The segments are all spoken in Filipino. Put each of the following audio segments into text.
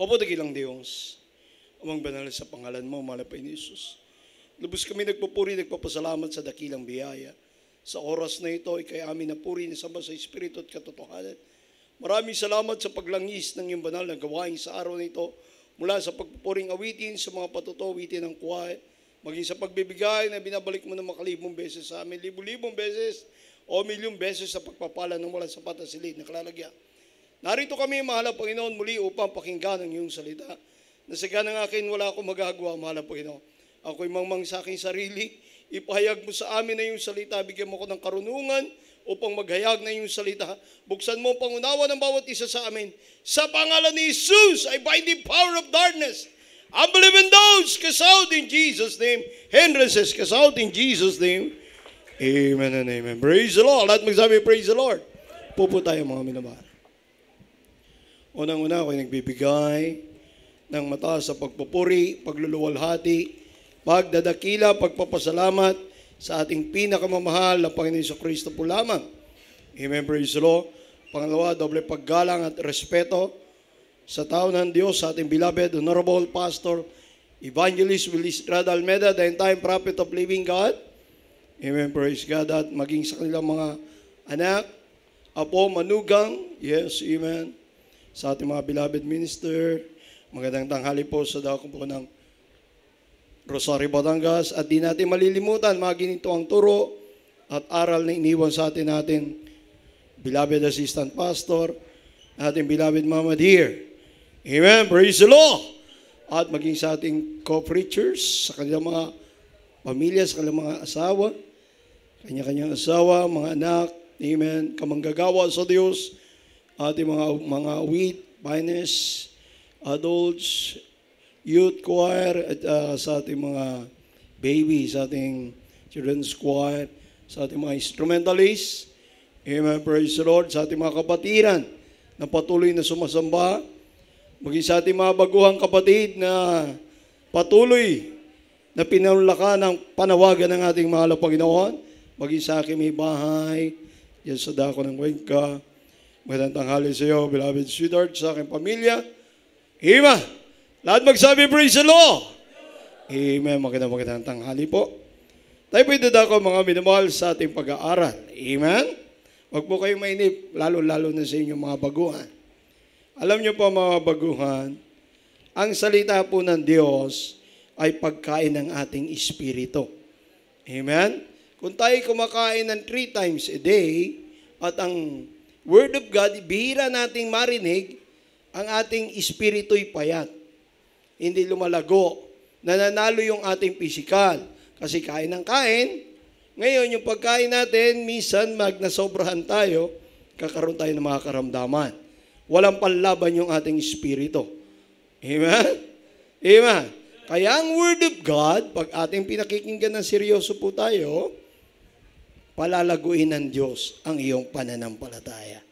Opo, dakilang Diyos, amang banal sa pangalan mo, malapay ni Jesus. Lubos kami nagpupuri, nagpapasalamat sa dakilang biyaya. Sa oras na ito, ikay amin na puri na sama sa Espiritu at katotohanan. Maraming salamat sa paglangis ng iyong banal na gawain sa araw na ito, mula sa pagpupuring awitin, sa mga patutuwitin ng kuway, maging sa pagbibigay na binabalik mo ng makalibong beses sa amin, libu-libong beses o milyong beses sa pagpapala ng walang sapat na silid na kalalagyan. Narito kami, mahal na Panginoon, muli upang pakinggan ang iyong salita. Nasaga ng akin, wala akong magagawa, mahal na Panginoon. Ako'y mangmang sa aking sarili, ipahayag mo sa amin na iyong salita, bigyan mo ko ng karunungan upang maghayag na iyong salita. Buksan mo ang pangunawa ng bawat isa sa amin. Sa pangalan ni Jesus, I bind the power of darkness. Unbelieving those, cast out in Jesus' name. Hindrances, cast out in Jesus' name. Amen and amen. Praise the Lord. Lahat magsabi, praise the Lord. Pupo tayo mga minamahal. Unang-una ako'y nagbibigay ng mataas sa pagpupuri, pagluluwalhati, pagdadakila, pagpapasalamat sa ating pinakamamahal na Panginoon Kristo po lamang. Amen, praise the Lord. Pangalawa, doble paggalang at respeto sa tao ng Diyos, sa ating beloved, Honorable Pastor, Evangelist Willis Estrada Almeda, the end-time prophet of living God. Amen, praise God. At maging sa kanilang mga anak, apo, manugang, yes, amen. Sa ating mga beloved minister, magandang tanghali po sa dako po ng Rosario, Batangas. At di natin malilimutan, mga ginito ang turo at aral na iniwan sa natin, beloved assistant pastor, ating beloved Mama Dear. Amen, praise the Lord. At maging sa ating co-preachers, sa kanilang mga pamilya, sa kanilang mga asawa, kanya-kanyang asawa, mga anak, amen, kamanggagawa sa Diyos, ating mga wheat, finest, adults, youth choir, at sa ating mga baby, sa ating children's choir, sa ating mga instrumentalists, amen, praise the Lord, sa ating mga kapatiran na patuloy na sumasamba, maging sa ating mga baguhang kapatid na patuloy na pinanulakan ng panawagan ng ating mahal na Panginoon, maging sa aking may bahay, yan sa dako ng Cuenca. Magandang tanghali sa iyo, beloved sweetheart, sa aking pamilya. Amen. Lahat magsabi, praise the Lord. Amen. Magandang tanghali po. Tayo po idadako mga minamahal sa ating pag-aaral. Amen. Huwag po kayong mainip, lalo-lalo na sa inyong mga baguhan. Alam niyo po mga baguhan, ang salita po ng Diyos ay pagkain ng ating espiritu. Amen. Kung tayo kumakain ng 3 times a day, at ang Word of God, bihira nating marinig, ang ating espiritu'y payat. Hindi lumalago. Nananalo yung ating pisikal. Kasi kain ng kain. Ngayon, yung pagkain natin, minsan nasobrahan tayo, kakaroon tayo ng mga karamdaman. Walang panlaban yung ating espiritu. Amen? Amen? Kaya ang Word of God, pag ating pinakikinggan ng seryoso po tayo, palalaguin ng Diyos ang iyong pananampalataya.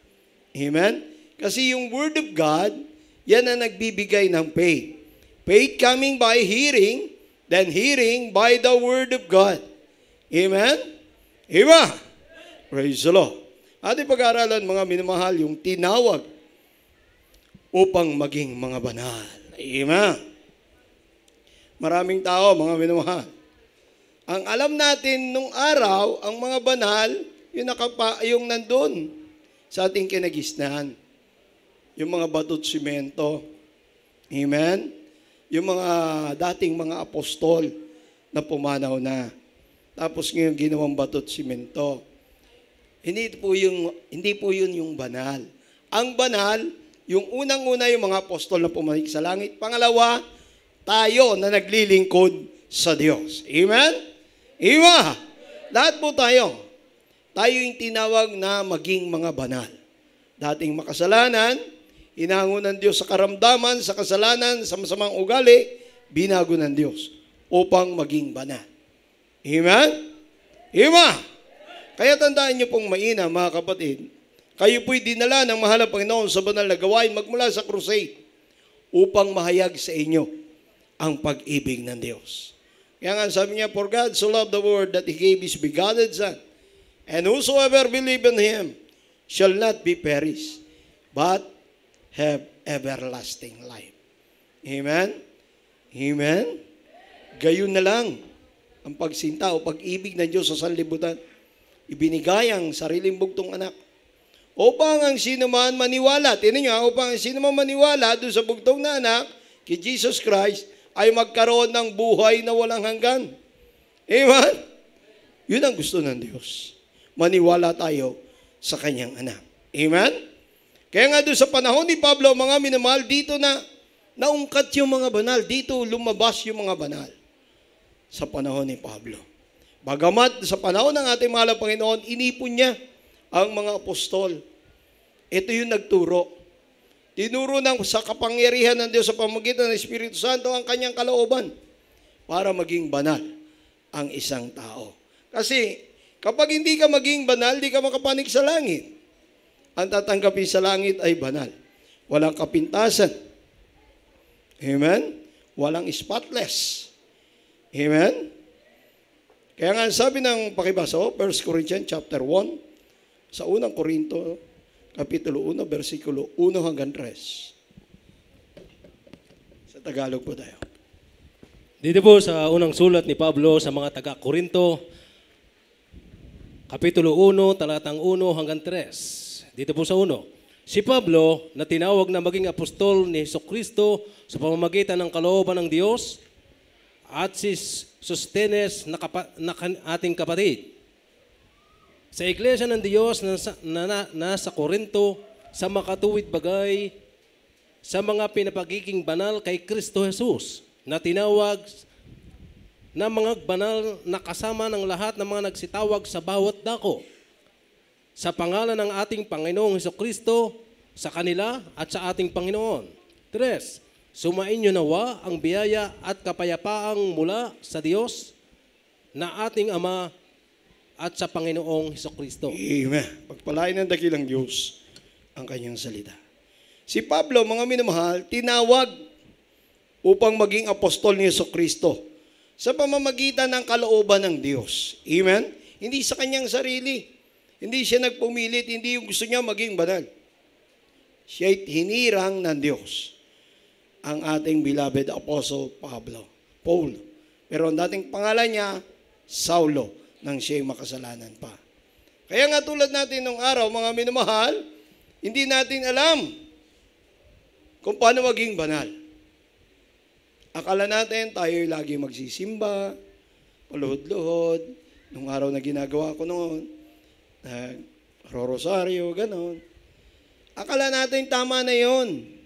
Amen? Kasi yung Word of God, yan ang nagbibigay ng faith. Faith coming by hearing, then hearing by the Word of God. Amen? Amen? Praise the Lord. Ating pag-aaralan, mga minamahal, yung tinawag upang maging mga banal. Amen? Maraming tao, mga minamahal, ang alam natin nung araw, ang mga banal, yung nandun sa ating kinagisnan. Yung mga batot simento. Amen? Yung mga dating mga apostol na pumanaw na. Tapos ngayon ginawang batot simento. Hindi po yun yung banal. Ang banal, yung unang-una yung mga apostol na pumanik sa langit. Pangalawa, tayo na naglilingkod sa Diyos. Amen? Iwa! Lahat po tayo. Tayo yung tinawag na maging mga banal. Dating makasalanan, hinango ng Diyos sa karamdaman, sa kasalanan, sa masamang ugali, binago ng Diyos upang maging banal. Amen? Iwa! Kaya tandaan niyo pong mainam, mga kapatid, kayo po'y dinala ng mahal na Panginoon sa banal na gawain magmula sa crusade upang mahayag sa inyo ang pag-ibig ng Diyos. Kaya nga sabi niya, for God so loved the world that He gave His begotten Son, and whosoever believe in Him shall not be perished, but have everlasting life. Amen? Amen? Gayon na lang ang pagsinta o pag-ibig ng Diyos sa sanlibutan. Ibinigay ang sariling bugtong anak. Upang ang sino man maniwala, tinan nyo, upang ang sino man maniwala doon sa bugtong na anak, kay Jesus Christ, ay magkaroon ng buhay na walang hanggan. Amen? Yun ang gusto ng Diyos. Maniwala tayo sa kanyang anak. Amen? Kaya nga doon sa panahon ni Pablo, mga minamahal, dito na naungkat yung mga banal. Dito lumabas yung mga banal. Sa panahon ni Pablo. Bagamat sa panahon ng ating mahal na Panginoon, inipon niya ang mga apostol. Ito yung nagturo. Tinuro sa kapangyarihan ng Diyos sa pamamagitan ng Espiritu Santo ang kanyang kalooban para maging banal ang isang tao. Kasi kapag hindi ka maging banal, di ka makapanig sa langit. Ang tatanggapin sa langit ay banal. Walang kapintasan. Amen? Walang spotless. Amen? Kaya nga sabi ng pakibasa, 1 Corinthians chapter 1, sa unang Korinto, kapitulo 1, versikulo 1 hanggang 3. Sa Tagalog po tayo. Dito po sa unang sulat ni Pablo sa mga taga-Korinto, kapitulo 1, talatang 1 hanggang 3. Dito po sa 1. Si Pablo, na tinawag na maging apostol ni Jesucristo sa pamamagitan ng kalooban ng Diyos, at si Sostenes na ating kapatid, sa iglesia ng Diyos na nasa Korinto, sa makatuwid bagay, sa mga pinapagiging banal kay Kristo Jesus, na tinawag na mga banal na kasama ng lahat ng mga nagsitawag sa bawat dako, sa pangalan ng ating Panginoong Jesucristo, sa kanila at sa ating Panginoon. 3. Sumainyo nawa ang biyaya at kapayapaang mula sa Diyos na ating Ama at sa Panginoong Jesucristo. Amen. Pagpalain ng dakilang Diyos ang kanyang salita. Si Pablo, mga minamahal, tinawag upang maging apostol ni Jesucristo sa pamamagitan ng kalooban ng Diyos. Amen? Hindi sa kanyang sarili. Hindi siya nagpumilit. Hindi yung gusto niya maging banal. Siya'y hinirang ng Diyos. Ang ating beloved apostle Paul. Pero ang dating pangalan niya, Saulo, nang siya'y makasalanan pa. Kaya nga tulad natin nung araw, mga minamahal, hindi natin alam kung paano maging banal. Akala natin tayo'y lagi magsisimba, paluhod-luhod, nung araw na ginagawa ko noon, rorosaryo, ganon. Akala natin tama na yon.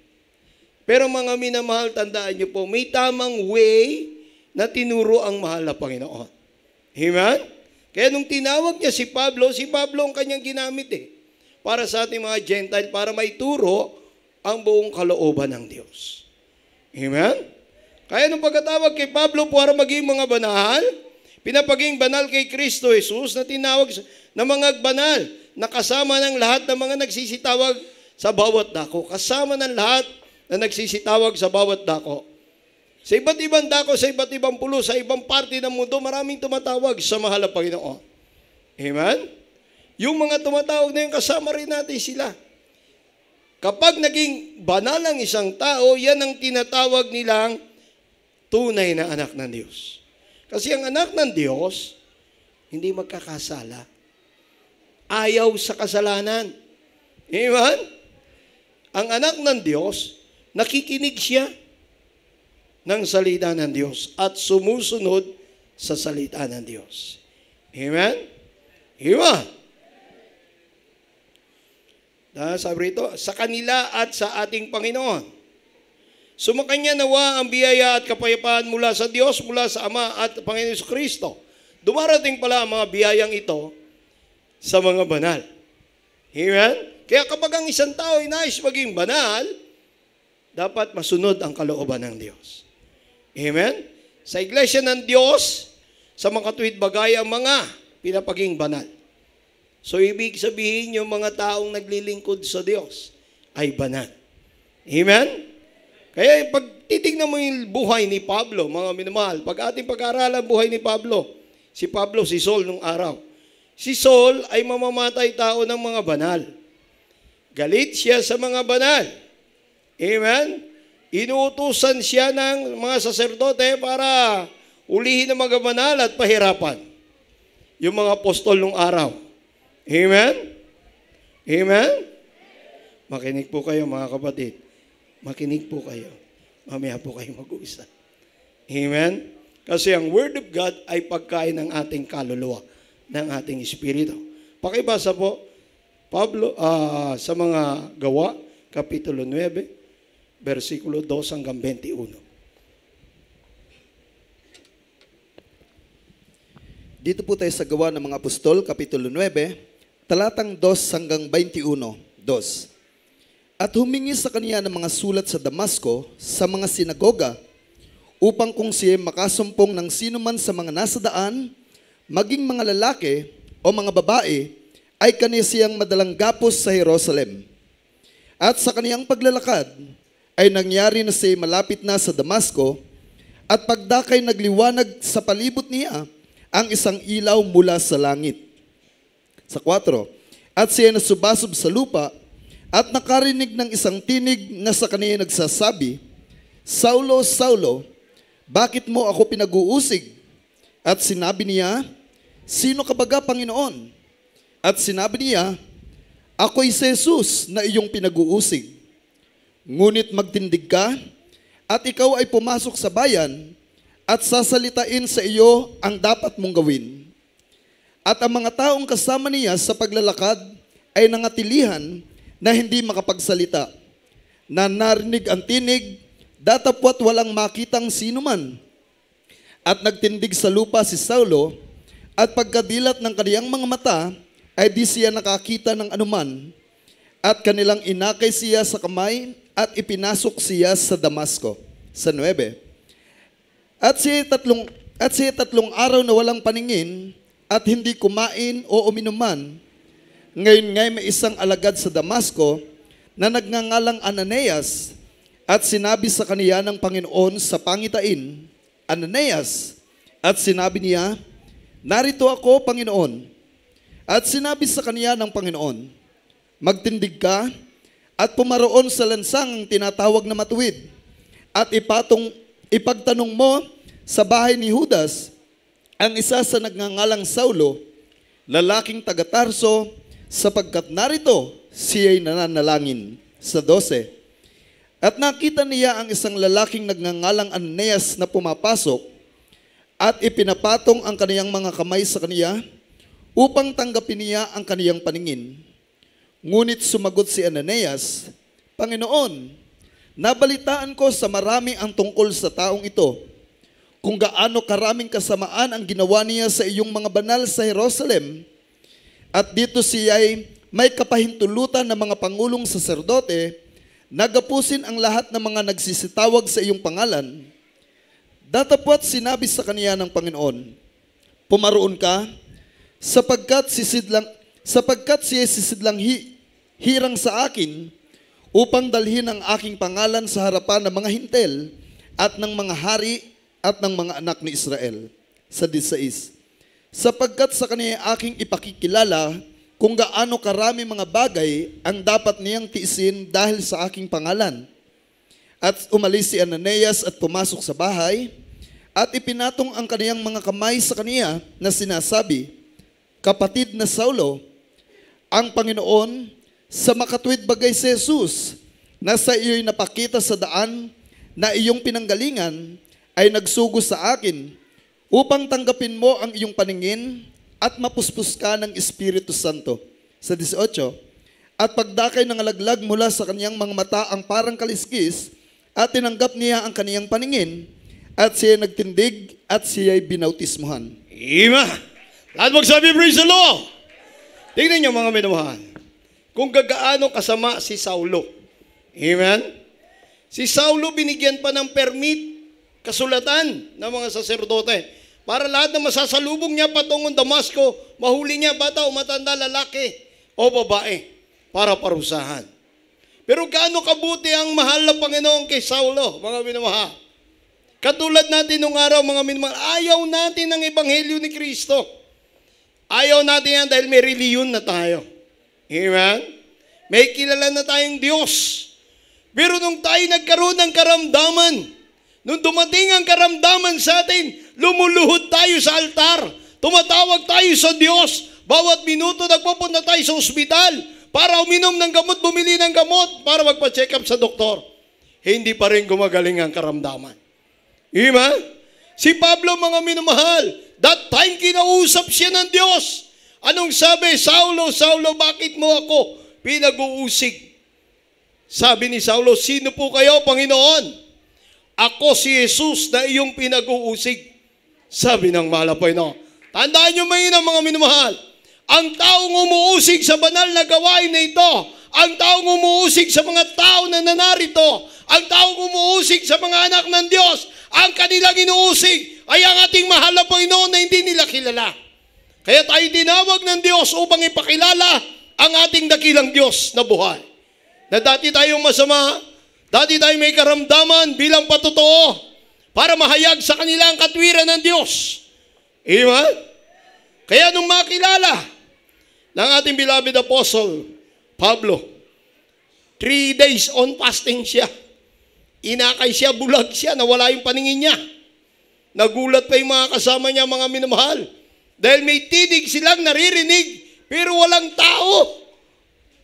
Pero mga minamahal, tandaan niyo po, may tamang way na tinuro ang mahal na Panginoon. Amen? Kaya nung tinawag niya si Pablo ang kanyang ginamit para sa ating mga Gentile, para maituro ang buong kalooban ng Diyos. Amen? Kaya nung pagkatawag kay Pablo para maging mga banal, pinapaging banal kay Kristo Jesus na tinawag na mga banal, na kasama ng lahat ng mga nagsisitawag sa bawat dako. Kasama ng lahat na nagsisitawag sa bawat dako. Sa iba't ibang dako, sa iba't ibang pulo, sa ibang parte ng mundo, maraming tumatawag sa mahal na Panginoon. Amen? Yung mga tumatawag na yun, kasama rin natin sila. Kapag naging banal ang isang tao, yan ang tinatawag nilang tunay na anak ng Diyos. Kasi ang anak ng Diyos, hindi magkakasala. Ayaw sa kasalanan. Amen? Ang anak ng Diyos, nakikinig siya ng salita ng Diyos at sumusunod sa salita ng Diyos. Amen? Amen? Sabi rito, sa kanila at sa ating Panginoon. Sumakanya nawa ang biyaya at kapayapaan mula sa Diyos, mula sa Ama at Panginoon Jesucristo. Dumarating pala ang mga biyayang ito sa mga banal. Amen? Kaya kapag ang isang tao ay nais maging banal, dapat masunod ang kalooban ng Diyos. Amen? Sa iglesia ng Diyos, sa mga tuwid bagay ang mga pinapaging banal. So, ibig sabihin yung mga taong naglilingkod sa Diyos ay banal. Amen? Kaya pag titignan mo yung buhay ni Pablo, mga minamahal, pag ating pag-aaralan buhay ni Pablo, si Saul nung araw. Si Saul ay mamamatay tao ng mga banal. Galit siya sa mga banal. Amen? Inuutusan siya ng mga saserdote para ulihin ng mga banal at pahirapan yung mga apostol nung araw. Amen? Amen? Makinig po kayo mga kapatid. Makinig po kayo. Mamaya po kayo mag-uusap. Amen? Kasi ang Word of God ay pagkain ng ating kaluluwa, ng ating espiritu. Pakibasa po, Pablo, sa mga Gawa, Kapitulo 9, versikulo 2 hanggang 21. Dito po tayo sa Gawa ng mga Apostol, Kapitulo 9, talatang 2 hanggang 21, 2. At humingi sa kanya ng mga sulat sa Damasco, sa mga sinagoga, upang kung siya makasumpong ng sino man sa mga nasa daan, maging mga lalaki o mga babae, ay kaniya siyang madalang gapos sa Jerusalem. At sa kaniyang paglalakad, ay nangyari na siya malapit na sa Damasco, at pagdakay nagliwanag sa palibot niya ang isang ilaw mula sa langit. Sa 4, at siya nasubasob sa lupa, at nakarinig ng isang tinig na sa kaniya nagsasabi, Saulo, Saulo, bakit mo ako pinag-uusig? At sinabi niya, Sino ka baga, Panginoon? At sinabi niya, Ako'y si Jesus na iyong pinag-uusig. Ngunit magtindig ka, at ikaw ay pumasok sa bayan, at sasalitain sa iyo ang dapat mong gawin. At ang mga taong kasama niya sa paglalakad ay nangatilihan na hindi makapagsalita, na narinig ang tinig, datapwat walang makitang sino man. At nagtindig sa lupa si Saulo, at pagkadilat ng kaniyang mga mata, ay di siya nakakita ng anuman, at kanilang inakay siya sa kamay, at ipinasok siya sa Damasco. Sa 9. At siya tatlong araw na walang paningin, at hindi kumain o uminuman. Ngayon ngay may isang alagad sa Damasco na nagngangalang Ananias, at sinabi sa kaniya ng Panginoon sa pangitain, Ananias, at sinabi niya, Narito ako, Panginoon. At sinabi sa kaniya ng Panginoon, Magtindig ka, at pumaroon sa lansang tinatawag na Matuwid, at ipagtanong mo sa bahay ni Judas, ang isa sa nagngangalang Saulo, lalaking taga-Tarso, sapagkat narito siya'y nananalangin. Sa 12. At nakita niya ang isang lalaking nagngangalang Ananias na pumapasok, at ipinapatong ang kaniyang mga kamay sa kaniya, upang tanggapin niya ang kaniyang paningin. Ngunit sumagot si Ananias, Panginoon, nabalitaan ko sa marami ang tungkol sa taong ito, kung gaano karaming kasamaan ang ginawa niya sa iyong mga banal sa Jerusalem. At dito siya'y may kapahintulutan ng mga pangulong saserdote, nagapusin ang lahat ng mga nagsisitawag sa iyong pangalan. Datapwat sinabi sa kaniya ng Panginoon, Pumaroon ka, sapagkat siya sisidlang hirang sa akin, upang dalhin ang aking pangalan sa harapan ng mga hintel, at ng mga hari, at ng mga anak ni Israel. Sa 16. Sapagkat sa kaniya aking ipakikilala kung gaano karami mga bagay ang dapat niyang tiisin dahil sa aking pangalan. At umalis si Ananias at pumasok sa bahay, at ipinatong ang kaniyang mga kamay sa kaniya na sinasabi, Kapatid na Saulo, ang Panginoon sa makatwid bagay si Jesus na sa iyo'y napakita sa daan na iyong pinanggalingan ay nagsugo sa akin upang tanggapin mo ang iyong paningin at mapuspos ka ng Espiritu Santo. Sa 18, at pagdakay ng alaglag mula sa kaniyang mga mata ang parang kaliskis, at tinanggap niya ang kaniyang paningin, at siya nagtindig, at siya'y binautismuhan. Amen. Lahat magsabi, praise the Lord. Tingnan niyo mga minamahal, kung gagaano kasama si Saulo. Amen. Si Saulo binigyan pa ng permit, kasulatan ng mga saserdote, para lahat na masasalubong niya patungong Damasco, mahuli niya bata o matanda, lalaki o babae, para parusahan. Pero gaano kabuti ang mahal na Panginoon kay Saulo, mga minamahal. Katulad natin nung araw, mga minamahal, ayaw natin ang Ebanghelyo ni Kristo. Ayaw natin yan dahil may reliyon na tayo. Amen? May kilala na tayong Diyos. Pero nung tayo nagkaroon ng karamdaman, nung dumating ang karamdaman sa atin, lumuluhod tayo sa altar, tumatawag tayo sa Diyos, bawat minuto nagpupunta tayo sa ospital para uminom ng gamot, bumili ng gamot para magpa-check up sa doktor. Hindi pa rin gumagaling ang karamdaman. Ima? Si Pablo, mga minamahal, that time kinausap siya ng Diyos. Anong sabi? Saulo, Saulo, bakit mo ako pinag-uusig? Sabi ni Saulo, sino po kayo, Panginoon? Ako si Jesus na iyong pinag-uusig. Sabi ng mahal na Panginoon. Tandaan nyo mahina, mga minamahal. Ang taong umuusig sa banal na gawain na ito, ang taong umuusig sa mga tao na nanarito, ang taong umuusig sa mga anak ng Diyos, ang kanilang inuusig ay ang ating mahal na Panginoon na hindi nila kilala. Kaya tayo tinawag ng Diyos upang ipakilala ang ating dakilang Diyos na buhay. Na dati tayong masama, dati tayong may karamdaman bilang patotoo para mahayag sa kanila ang katwiran ng Diyos. Amen? Kaya nung makilala ng ating beloved apostle, Pablo, 3 days on fasting siya. Inakay siya, bulag siya, nawala yung paningin niya. Nagulat pa yung mga kasama niya, mga minamahal. Dahil may tinig silang naririnig, pero walang tao.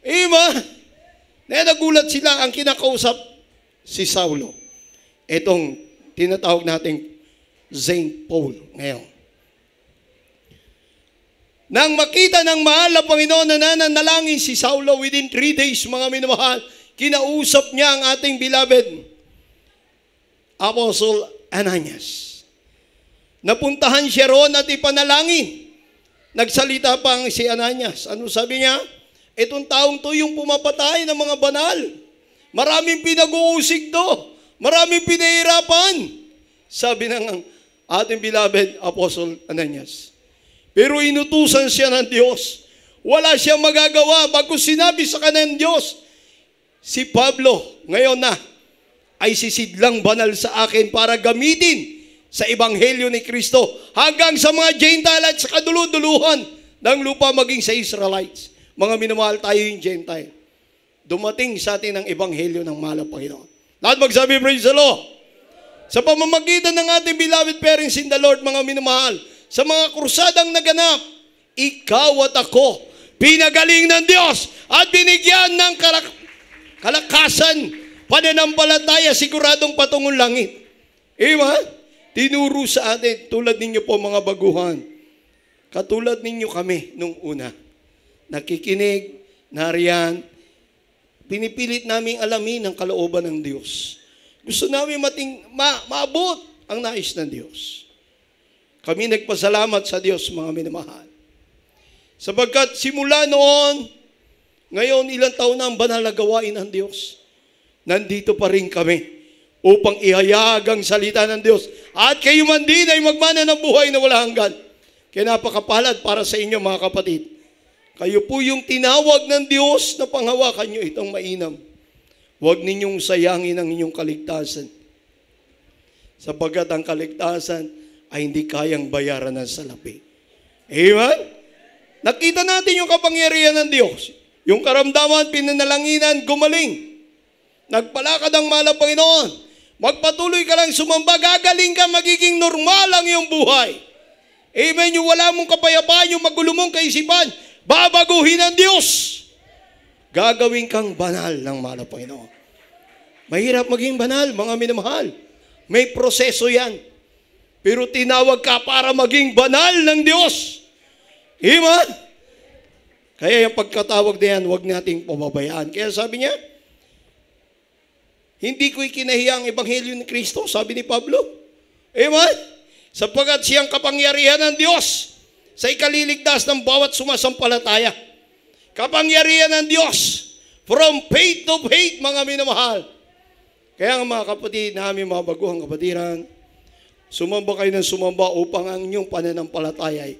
Amen? Nagulat sila, ang kinakausap si Saulo. Itong tinatawag nating Saint Paul ngayon. Nang makita ng mahal na Panginoon na nananalangin si Saulo within 3 days, mga minamahal, kinausap niya ang ating beloved Apostle Ananias. Napuntahan siya roon at ipanalangin. Nagsalita pa si Ananias. Ano sabi niya? Itong taong to yung pumapatay ng mga banal. Maraming pinag-uusig to. Maraming pinahirapan. Sabi ng ating beloved Apostle Ananias. Pero inutusan siya ng Diyos. Wala siyang magagawa bago sinabi sa kanyang Diyos, si Pablo, ngayon na, ay sisidlang banal sa akin para gamitin sa Ebanghelyo ni Kristo hanggang sa mga Gentile at sa kaduluduluhan ng lupa maging sa Israelites. Mga minamahal, tayo yung Gentile. Dumating sa atin ang Ebanghelyo ng mahal na Panginoon. Lahat magsabi, praise the Lord. Sa pamamagitan ng ating beloved parents in the Lord, mga minamahal, sa mga krusadang naganap, ikaw at ako, pinagaling ng Diyos at binigyan ng kalakasan, pananampalataya, siguradong patungong langit. Amen? Tinuro sa atin, tulad ninyo po mga baguhan, katulad ninyo kami nung una. Nakikinig, nariyan, pinipilit namin alamin ang kalooban ng Diyos. Gusto namin maabot ang nais ng Diyos. Kami nagpasalamat sa Diyos, mga minamahal. Sapagkat simula noon, ngayon ilang taon na ang banal na gawain ng Diyos. Nandito pa rin kami upang ihayag ang salita ng Diyos. At kayo man din ay magmana ng buhay na wala hanggan. Kaya napakapalad para sa inyo, mga kapatid. Kayo po yung tinawag ng Diyos na panghawakan nyo itong mainam. Huwag ninyong sayangin ang inyong kaligtasan. Sapagkat ang kaligtasan ay hindi kayang bayaran ng salapi. Amen? Nakita natin yung kapangyarihan ng Diyos. Yung karamdaman, pinanalanginan, gumaling. Nagpalakad ang mahal na Panginoon. Magpatuloy ka lang sumamba, gagaling ka, magiging normal ang iyong buhay. Amen? Yung wala mong kapayapaan, yung magulo mong kaisipan, babaguhin ng Diyos. Gagawin kang banal ng mahal na Panginoon. Mahirap maging banal, mga minamahal. May proseso yan. Pero tinawag ka para maging banal ng Diyos. Amen? Kaya yung pagkatawag na yan, huwag nating pababayaan. Kaya sabi niya, hindi ko ikinahiya ang Ebanghelyo ni Kristo, sabi ni Pablo. Amen? Sapagkat siyang kapangyarihan ng Diyos sa ikaliligtas ng bawat sumasampalataya. Kapangyarihan ng Diyos from faith to faith, mga minamahal. Kaya mga kapatid namin, mga baguhang kapatiran, sumamba kayo ng sumamba upang ang inyong pananampalataya ay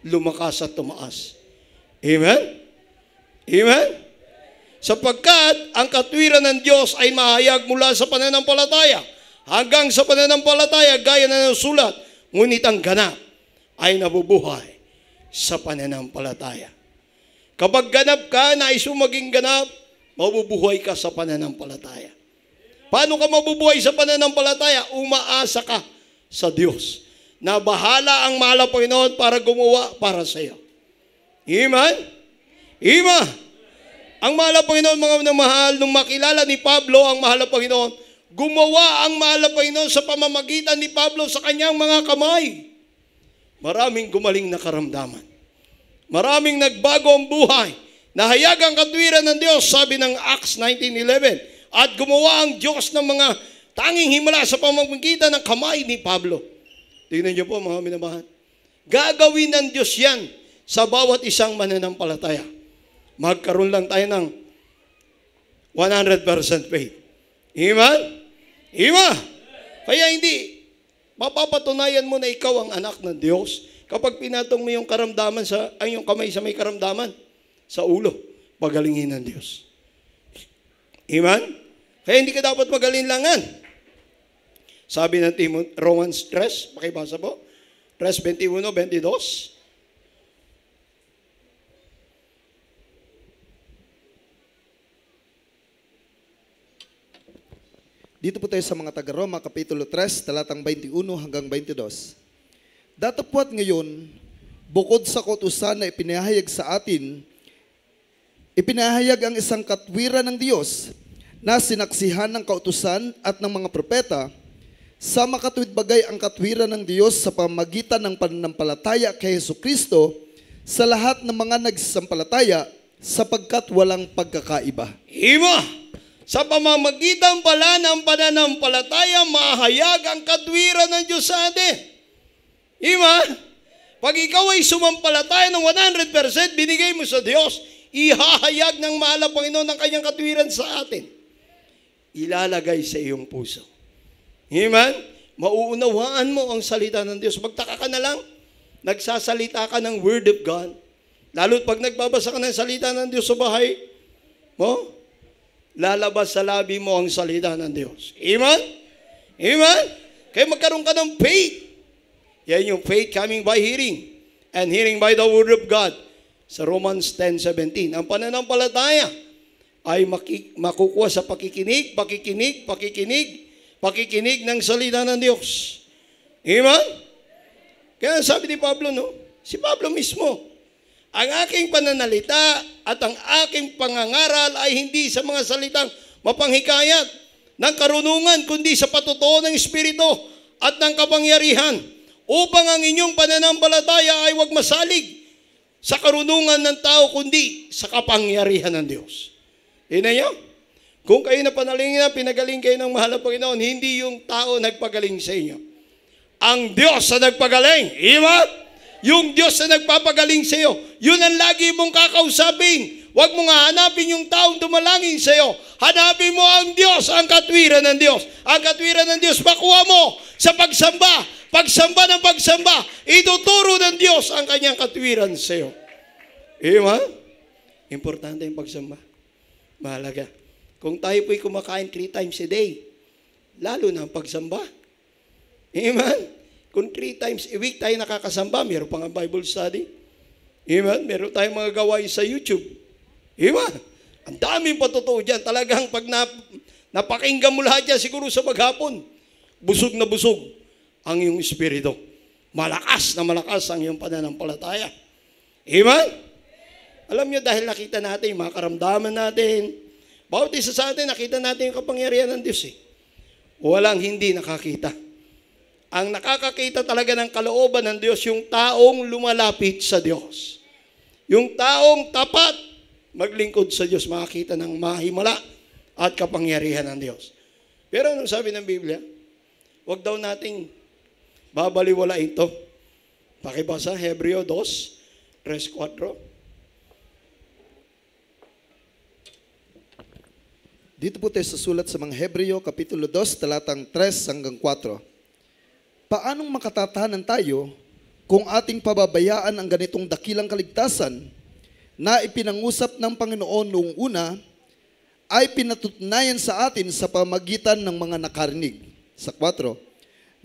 lumakas at tumaas. Amen? Amen? Sapagkat ang katwiran ng Diyos ay mahayag mula sa pananampalataya hanggang sa pananampalataya gaya na ng sulat, ngunit ang ganap ay nabubuhay sa pananampalataya. Kapag ganap ka, nais mo maging ganap, mabubuhay ka sa pananampalataya. Paano ka mabubuhay sa pananampalataya? Umaasa ka sa Diyos na bahala ang mahal na Panginoon para gumawa para sa iyo. Amen? Amen? Ang mahal na Panginoon, mga minamahal, nung makilala ni Pablo ang mahal na Panginoon, gumawa ang mahal na Panginoon sa pamamagitan ni Pablo sa kanyang mga kamay. Maraming gumaling na karamdaman. Maraming nagbago ang buhay. Nahayag ang katwiran ng Diyos, sabi ng Acts 19:11. At gumawa ang Diyos ng mga tanging himala sa pamamagitan ng kamay ni Pablo. Tingnan niyo po, mga minamahal. Gagawin ng Diyos yan sa bawat isang mananampalataya. Magkaroon lang tayo ng 100% faith. Amen? Amen? Kaya hindi, mapapatunayan mo na ikaw ang anak ng Diyos kapag pinatong mo yung karamdaman ang yung kamay sa may karamdaman sa ulo, pagalingin ng Diyos. Amen? Kaya hindi ka dapat magalinlangan. Sabi ng Romans 3, pakibasa po, 3:21-22. Dito po tayo sa mga taga-Roma, Kapitulo 3, talatang 21 hanggang 22. Datapwat ngayon, bukod sa kautusan na ipinahayag sa atin, ipinahayag ang isang katwiran ng Diyos na sinaksihan ng kautusan at ng mga propeta, sa makatuwid bagay ang katwiran ng Diyos sa pamamagitan ng pananampalataya kay Jesucristo sa lahat ng mga nagsasampalataya sapagkat walang pagkakaiba. Ima, sa pamamagitan pala ng pananampalataya, mahayag ang katwiran ng Diyos sa atin. Ima, pag ikaw ay sumampalataya ng 100%, binigay mo sa Diyos, ihahayag ng mahal na Panginoon ang kanyang katwiran sa atin. Ilalagay sa iyong puso. Amen? Mauunawaan mo ang salita ng Diyos. Magtaka ka na lang, nagsasalita ka ng Word of God. Lalo't pag nagbabasa ka ng salita ng Diyos sa bahay mo, lalabas sa labi mo ang salita ng Diyos. Amen? Amen? Kaya magkaroon ka ng faith. Yan yung faith coming by hearing, and hearing by the Word of God. Sa Romans 10:17. Ang pananampalataya ay makukuha sa pakikinig ng salita ng Diyos. Amen? Kaya sabi ni Pablo, no? Si Pablo mismo, ang aking pananalita at ang aking pangangaral ay hindi sa mga salitang mapanghikayat ng karunungan, kundi sa patotoo ng Espiritu at ng kapangyarihan, upang ang inyong pananampalataya ay huwag masalig sa karunungan ng tao, kundi sa kapangyarihan ng Diyos. Ina niyo? Kung kayo na panalangin na, pinagaling kayo ng mahal na Panginoon, hindi yung tao nagpagaling sa inyo. Ang Diyos na nagpagaling. Amen? Yung Diyos na nagpapagaling sa iyo, yun ang lagi mong kakausapin. Huwag mo nga hanapin yung taong dumalangin sa iyo. Hanapin mo ang Diyos, ang katwiran ng Diyos. Ang katwiran ng Diyos, makuha mo sa pagsamba. Pagsamba ng pagsamba, ituturo ng Diyos ang kanyang katwiran sa iyo. Amen? Importante yung pagsamba. Mahalaga. Kung tayo po'y kumakain 3 times a day, lalo na ang pagsamba. Amen? Kung 3 times a week tayo nakakasamba, meron pang Bible study. Amen? Meron tayong mga gawain sa YouTube. Amen? Ang daming patotoo dyan. Talagang pag napakinggan mo lahat dyan, siguro sa maghapon, busog na busog ang iyong espiritu. Malakas na malakas ang iyong pananampalataya. Amen? Alam niyo, dahil nakita natin yung mga karamdaman natin, bawat isa sa atin, nakita natin yung kapangyarihan ng Diyos. Walang hindi nakakita. Ang nakakakita talaga ng kalooban ng Diyos, yung taong lumalapit sa Diyos. Yung taong tapat, maglingkod sa Diyos, makakita ng mahimala at kapangyarihan ng Diyos. Pero anong sabi ng Biblia? Huwag daw nating babaliwala ito. Pakibasa, Hebreo 2, 3-4. Dito po tayo sa sulat sa mga Hebreo, Kapitulo 2, talatang 3 hanggang 4. Paanong makatatahanan tayo kung ating pababayaan ang ganitong dakilang kaligtasan na ipinangusap ng Panginoon noong una ay pinatutunayan sa atin sa pamagitan ng mga nakarinig? Sa 4,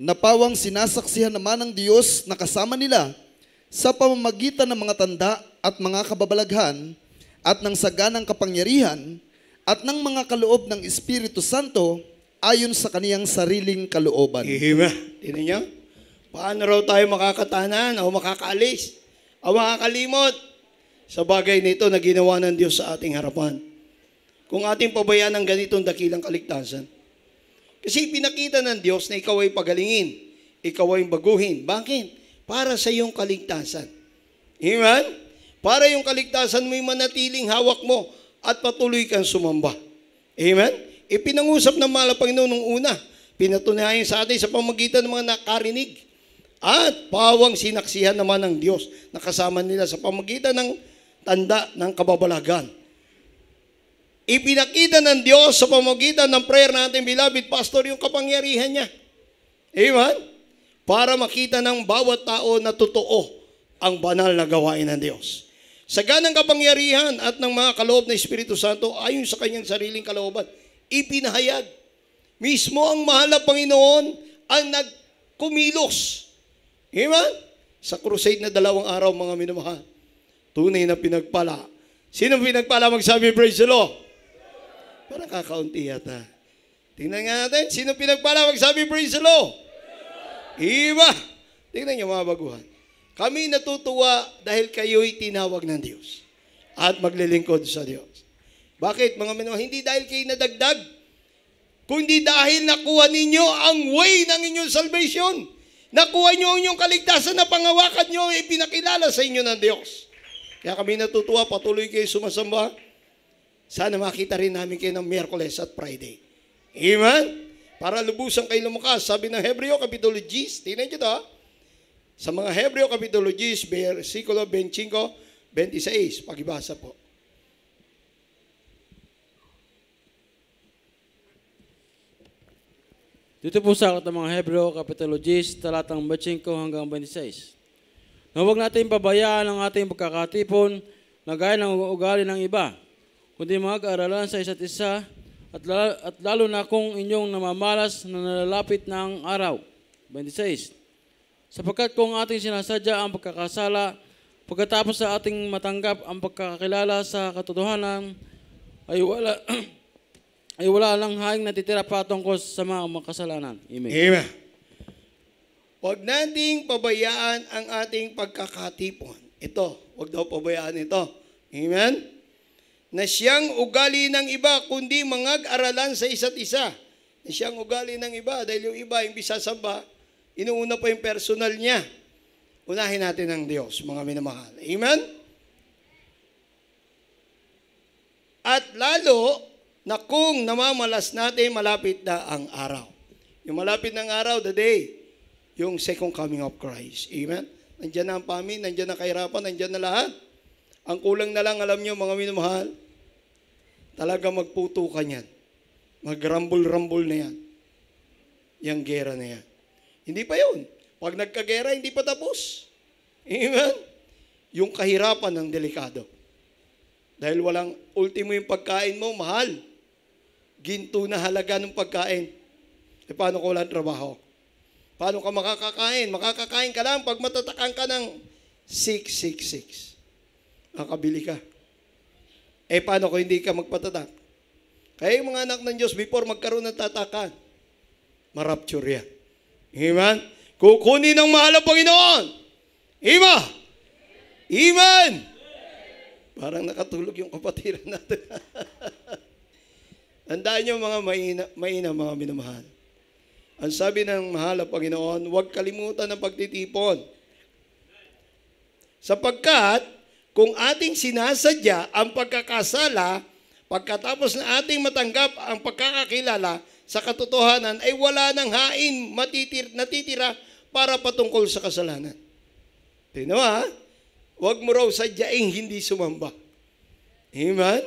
napawang sinasaksihan naman ng Diyos na kasama nila sa pamamagitan ng mga tanda at mga kababalaghan at ng saganang kapangyarihan at ng mga kaloob ng Espiritu Santo ayon sa kaniyang sariling kalooban. Amen. Tingnan niyo? Paano raw tayo makakatanan o makakaalis o makakalimot sa bagay nito na ginawa ng Diyos sa ating harapan? Kung ating pabayaan ng ganitong dakilang kaligtasan. Kasi pinakita ng Diyos na ikaw ay pagalingin, ikaw ay baguhin. Bakit? Para sa iyong kaligtasan. Amen? Para yung kaligtasan mo'y manatiling hawak mo at patuloy kang sumamba. Amen? Ipinangusap ng mahal na Panginoon nung una. Pinatunayan sa atin sa pamamagitan ng mga nakarinig. At pawang sinaksihan naman ng Diyos na kasama nila sa pamamagitan ng tanda ng kababalagan. Ipinakita ng Diyos sa pamamagitan ng prayer natin, beloved pastor, yung kapangyarihan niya. Amen? Para makita ng bawat tao na totoo ang banal na gawain ng Diyos. Sa ganang kapangyarihan at ng mga kaloob na Espiritu Santo, ayon sa kanyang sariling kalooban, ipinahayag. Mismo ang mahal na Panginoon ang nagkumilos. Amen? Sa crusade na 2 araw, mga minamahal. Tunay na pinagpala. Sino pinagpala magsabi, praise the Lord? Parang kakaunti yata. Tingnan nga natin, sino pinagpala magsabi, praise the Lord? Iba. Tingnan niyo mga baguhan. Kami natutuwa dahil kayo'y tinawag ng Diyos at maglilingkod sa Diyos. Bakit mga minamahal? Hindi dahil kayo nadagdag, kundi dahil nakuha ninyo ang way ng inyong salvation. Nakuha nyo ang inyong kaligtasan na pangawakan nyo, ipinakilala sa inyo ng Diyos. Kaya kami natutuwa, patuloy kayo sumasamba. Sana makita rin namin kayo ng Miyerkules at Friday. Amen? Para lubusan kayo lumakas. Sabi ng Hebreo, Kapitulo 10, tingnan nyo ito. Sa mga Hebreo, Kapitulo 10, versikulo 25, 26. Pakibasa po. Dito po sa aklat ng mga Hebreo, Kapitulo 10, talatang 25 hanggang 26. Na huwag natin pabayaan ang ating pagkakatipon na gaya ng ugali ng iba, kundi mag-aralan sa isa't isa at lalo na kung inyong namamalas na nalalapit na ang araw. 26. Sapagkat kung ating sinasadya ang pagkakasala, pagkatapos sa ating matanggap ang pagkakakilala sa katotohanan, ay wala lang haing natitira patungkol sa mga makasalanan. Amen. Amen. Huwag nating pabayaan ang ating pagkakatipon. Ito, huwag daw pabayaan ito. Amen? Na siyang ugali ng iba, kundi mangag-aralan sa isa't isa. Na siyang ugali ng iba, dahil yung iba, yung bisasamba, inuuna pa yung personal niya. Unahin natin ang Diyos, mga minamahal. Amen? At lalo, na kung namamalas natin, malapit na ang araw. Yung malapit ng araw, the day, yung second coming of Christ. Amen? Nandiyan na ang pamin, nandiyan na kahirapan, nandiyan na lahat. Ang kulang na lang, alam nyo, mga minamahal, talaga magputo ka niyan. Mag-rumble-rumble na yan. Yang gera na yan. Hindi pa yun. Pag nagkagera, hindi pa tapos. Amen? Yung kahirapan ng delikado. Dahil walang ultimo yung pagkain mo, mahal. Ginto na halaga ng pagkain. E paano ko walang trabaho? Paano ka makakakain? Makakakain ka lang pag matatakan ka ng 666. Makabili ka. Eh paano kung hindi ka magpatatak? Kaya yung mga anak ng Diyos, before magkaroon ng tatakan, marapture yan. Amen? Kukunin ng mahal na Panginoon. Amen? Amen? Parang nakatulog yung kapatiran natin. Tandaan nyo mga mainam, mga minamahal. Ang sabi ng mahal na Panginoon, huwag kalimutan ang pagtitipon. Sapagkat, kung ating sinasadya ang pagkakasala, pagkatapos na ating matanggap ang pagkakakilala sa katotohanan, ay wala nang hain natitira para patungkol sa kasalanan. Tingnan mo ha? Huwag mo raw sadyaing hindi sumamba. Amen?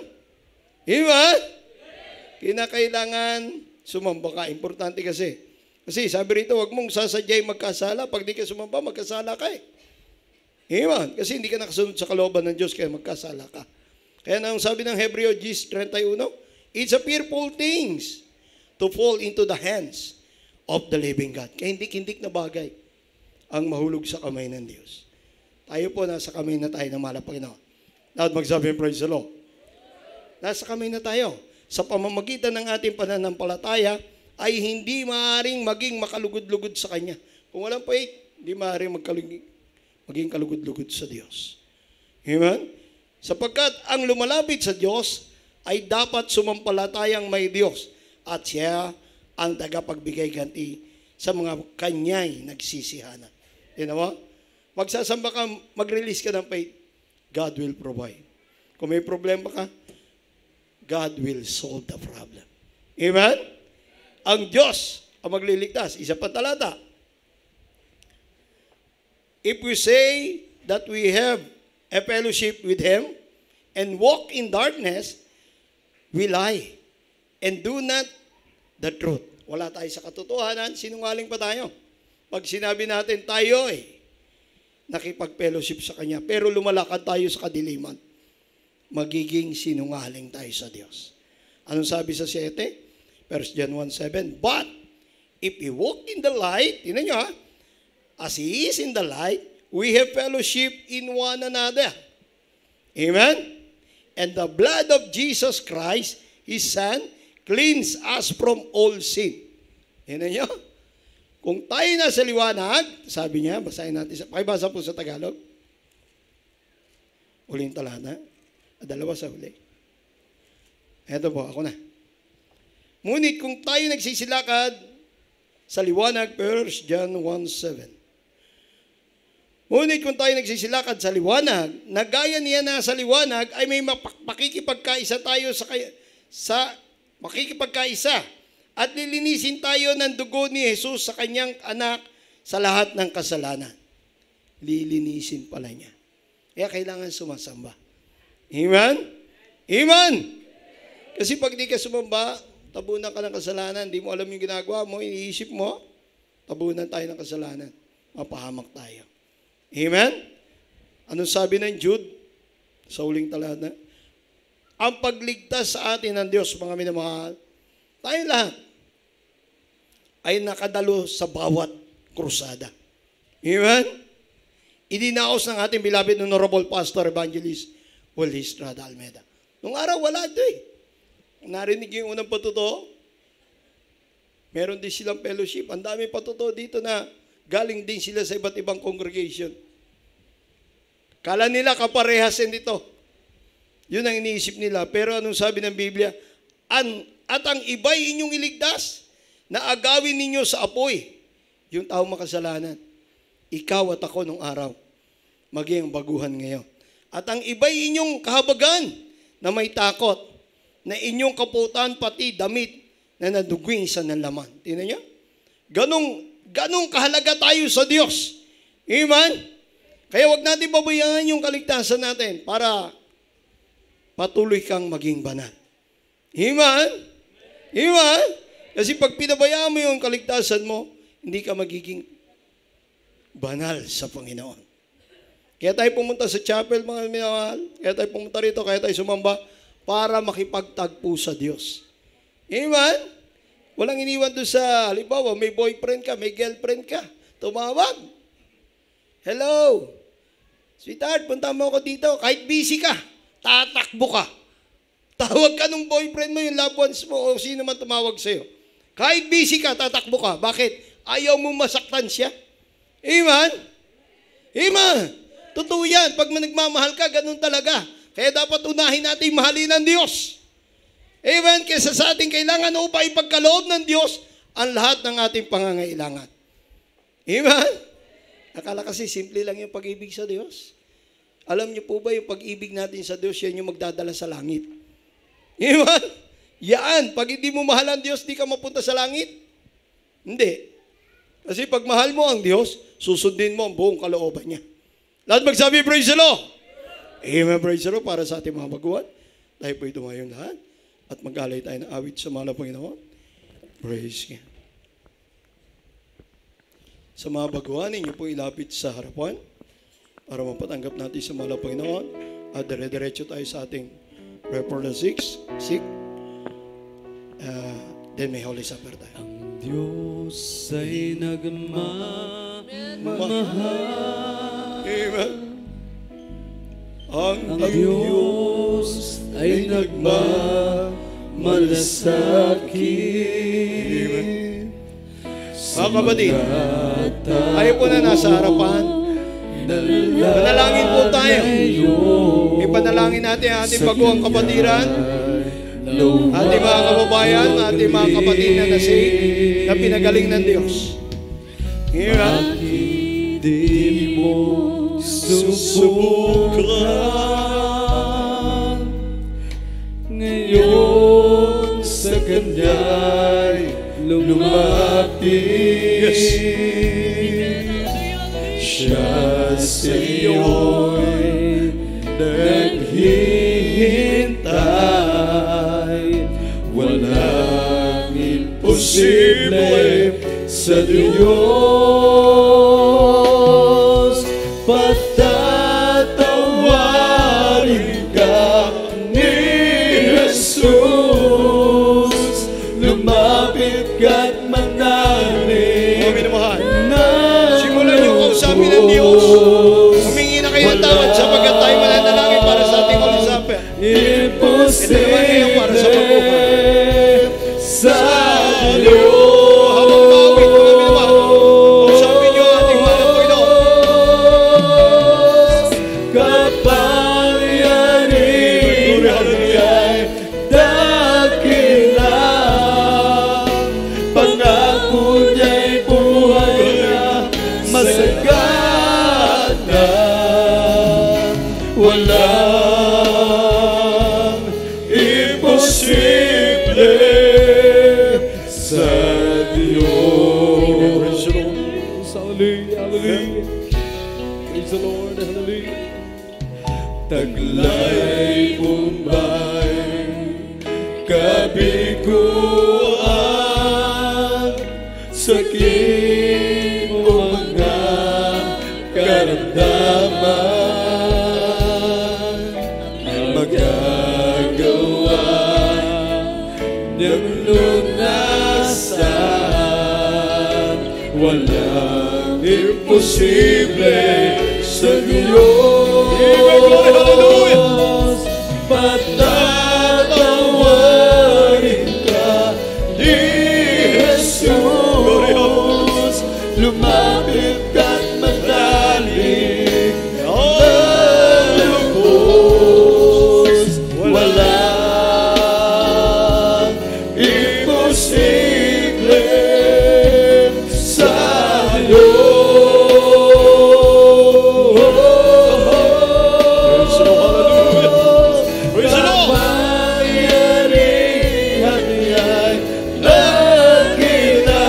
Amen? Kinakailangan sumamba ka. Importante kasi. Kasi sabi rito, huwag mong sasadyay magkasala. Pag di ka sumamba, magkasala ka eh. Amen? Kasi hindi ka nakasunod sa kalooban ng Diyos, kaya magkasala ka. Kaya nang sabi ng Hebreo 10:31, it's a fearful things to fall into the hands of the living God. Kaya hindik-hindik na bagay ang mahulog sa kamay ng Diyos. Tayo po, nasa kamay na tayo ng mahal na Panginoon. Lahat magsabi, praise the Lord. Nasa kamay na tayo. Sa pamamagitan ng ating pananampalataya ay hindi maaaring maging makalugod-lugod sa Kanya. Kung walang faith, hindi maaaring maging kalugod-lugod sa Diyos. Amen? Sapagkat ang lumalapit sa Diyos ay dapat sumampalatayang may Diyos at siya ang tagapagbigay ganti sa mga Kanya'y nagsisihanan. Tingnan mo? Magsasamba ka, mag-release ka ng faith, God will provide. Kung may problema ka, God will solve the problem. Amen? Ang Diyos ang magliligtas. Isa pa talata. If we say that we have a fellowship with Him and walk in darkness, we lie and do not the truth. Wala tayo sa katotohanan, sinungaling pa tayo. Pag sinabi natin tayo nakipag-fellowship sa Kanya, pero lumalakad tayo sa kadiliman, magiging sinungaling tayo sa Diyos. Anong sabi sa 7? 1 John 1:7, but if we walk in the light, tingnan nyo as He is in the light, we have fellowship in one another. Amen? And the blood of Jesus Christ, His Son, cleanse us from all sin. Tingnan nyo? Kung tayo nasa liwanag, sabi niya, basahin natin. Pakibasa po sa Tagalog. Uling talata. Dalawa sa huli. Eto po, ako na. Ngunit kung tayo nagsisilakad sa liwanag, 1 John 1:7. Ngunit kung tayo nagsisilakad sa liwanag, na gaya niya na sa liwanag, ay may makikipagkaisa tayo sa makikipagkaisa. At lilinisin tayo ng dugo ni Jesus sa Kanyang anak sa lahat ng kasalanan. Lilinisin pala niya. Kaya kailangan sumasamba. Amen? Amen! Kasi pag di ka sumamba, tabunan ka ng kasalanan, di mo alam yung ginagawa mo, iniisip mo, tabunan tayo ng kasalanan. Mapahamak tayo. Amen? Anong sabi ng Jude? Sa uling talata? Ang pagligtas sa atin ng Diyos, mga minamahal, tayo lahat ay nakadalo sa bawat krusada. Amen? Idinaos ng ating beloved Honorable Pastor Evangelist Willie Estrada Almeida. Nung araw, wala ito Narinig yung unang patuto. Meron din silang fellowship. Ang dami patuto dito na galing din sila sa iba't ibang congregation. Kala nila kaparehasin dito. Yun ang iniisip nila. Pero anong sabi ng Biblia? At ang iba'y inyong iligtas na agawin ninyo sa apoy. Yung tao makasalanan. Ikaw at ako nung araw. Maging baguhan ngayon. At ang iba'y inyong kahabagan na may takot. Na inyong kaputan pati damit na nadugwing sa nalaman. Tingnan niyo? Ganong kahalaga tayo sa Diyos. Amen? Kaya wag natin pabayaan yung kaligtasan natin para patuloy kang maging banal. Amen? Amen? Kasi pag pinabayaan mo yung kaligtasan mo, hindi ka magiging banal sa Panginoon. Kaya tayo pumunta sa chapel, mga minamahal. Kaya tayo pumunta rito, kaya tayo sumamba para makipagtagpo sa Diyos. Amen? Walang iniwan doon sa, halimbawa, may boyfriend ka, may girlfriend ka. Tumawag. Hello. Sweetheart, punta mo ako dito. Kahit busy ka, tatakbo ka. Tawag ka nung boyfriend mo, yung loved ones mo, o sino man tumawag sa'yo. Kahit busy ka, tatakbo ka. Bakit? Ayaw mo masaktan siya. Amen? Amen? Totoo yan. Pag nagmamahal ka, ganun talaga. Kaya dapat unahin natin mahalin ng Diyos. Amen? Kesa sa ating kailangan upang ipagkaloob ng Diyos ang lahat ng ating pangangailangan. Amen? Akala kasi simple lang yung pag-ibig sa Diyos. Alam niyo po ba yung pag-ibig natin sa Diyos, yan yung magdadala sa langit. Amen? Yan. Pag hindi mo mahal ang Diyos, di ka mapunta sa langit. Hindi. Kasi pag mahal mo ang Diyos, susundin mo ang buong kalooban niya. Lahat magsabi, praise the Lord. Amen, praise the Lord, para sa ating mga baguhan. Tayo po'y tumayo lahat at mag-alay tayo ng awit sa mahal na Panginoon. Praise God. Sa mga baguhan, inyo po ilapit sa harapan para mapatanggap natin sa mahal na Panginoon at dire-diretso tayo sa ating prayer for the sick. Then may Holy Supper tayo. Ang Diyos ay nagmamahal. Amen. Ang Diyos ay nagmamalasakit. Mga kapatid, tayo po na nasa harapan. Manalangin po tayo. Ipanalangin natin ang ating baguhang kapatiran, ating mga kababayan, ating mga kapatid na na-save, na pinagaling ng Diyos. Ngayon, Di mo susubukan ngayon sa Kanya'y lumapit. Siya sa iyo'y naghihintay. Walang imposible sa Diyos. Patatawarin ka ni Jesus. Lumapit ka't manalig. simulan niyo kausapin ng Diyos. Humingi na kayo ng tawad sapagkat tayo mananalangin para sa ating Holy Supper. Imposible para sa pagbuhay. sa Habang mawit mga minamahal, kausapin niyo ang ating mahal na Panginoon. Kapangyarihan niya'y dakila. Pangako niya'y buhay na masagana. Walang imposible sa Diyos. Hallelujah, hallelujah. Praise the Lord, hallelujah. Taglay Bombay, kabiguan, sakit o mga karamdaman, magagawa niyang lunasan. Walang imposible sa Diyos. Patatawarin ka ni Jesus. Lumapit ka't manalig ng lubos. Walang imposible sa Diyos. Kapangyarihan niya'y dakila.